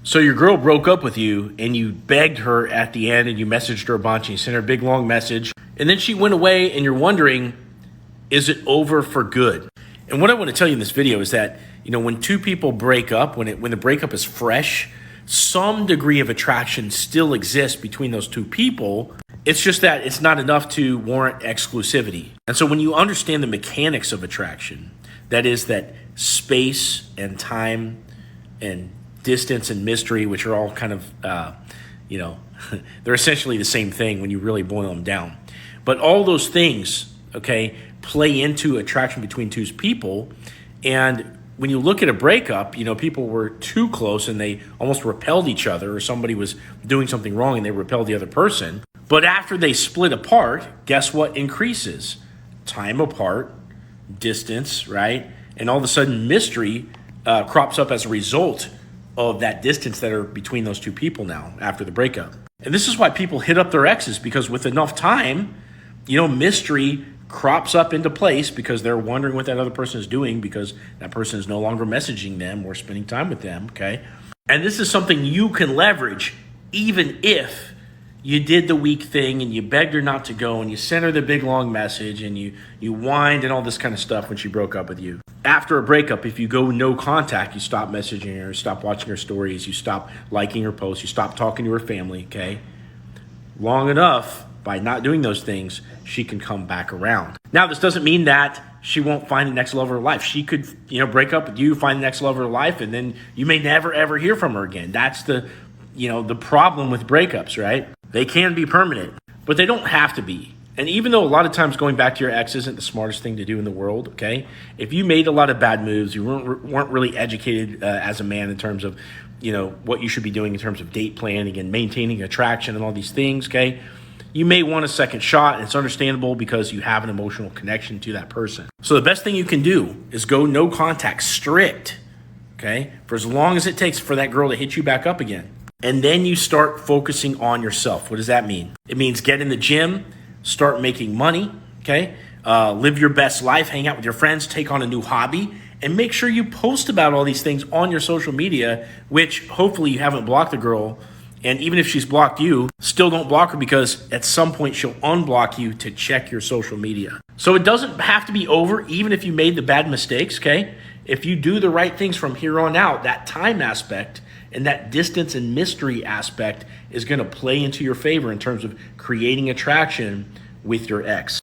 So your girl broke up with you and you begged her at the end and you messaged her a bunch and you sent her a big long message. And then she went away and you're wondering, is it over for good? And what I want to tell you in this video is that, when two people break up, when the breakup is fresh, some degree of attraction still exists between those two people. It's just that it's not enough to warrant exclusivity. And so when you understand the mechanics of attraction, that is that space and time and distance and mystery, which are all kind of, they're essentially the same thing when you really boil them down. But all those things, play into attraction between two people. And when you look at a breakup, people were too close and they almost repelled each other, or somebody was doing something wrong and they repelled the other person. But after they split apart, guess what increases? Time apart, distance, right? And all of a sudden mystery crops up as a result of that distance that are between those two people now after the breakup. And this is why people hit up their exes, because with enough time, mystery crops up into place because they're wondering what that other person is doing because that person is no longer messaging them or spending time with them, And this is something you can leverage even if you did the weak thing and you begged her not to go and you sent her the big long message and you whined and all this kind of stuff when she broke up with you. After a breakup, if you go no contact, you stop messaging her, stop watching her stories, you stop liking her posts, you stop talking to her family, Long enough, by not doing those things, she can come back around. Now, this doesn't mean that she won't find the next love of her life. She could, break up with you, find the next love of her life, and then you may never, ever hear from her again. That's the problem with breakups, right? They can be permanent, but they don't have to be. And even though a lot of times going back to your ex isn't the smartest thing to do in the world, if you made a lot of bad moves, you weren't really educated as a man in terms of, what you should be doing in terms of date planning and maintaining attraction and all these things, you may want a second shot, and it's understandable because you have an emotional connection to that person. So the best thing you can do is go no contact, strict, for as long as it takes for that girl to hit you back up again. And then you start focusing on yourself. What does that mean? It means get in the gym, start making money, live your best life, hang out with your friends, take on a new hobby, and make sure you post about all these things on your social media, which hopefully you haven't blocked the girl. And even if she's blocked you, still don't block her because at some point she'll unblock you to check your social media. So it doesn't have to be over even if you made the bad mistakes, If you do the right things from here on out, that time aspect and that distance and mystery aspect is going to play into your favor in terms of creating attraction with your ex.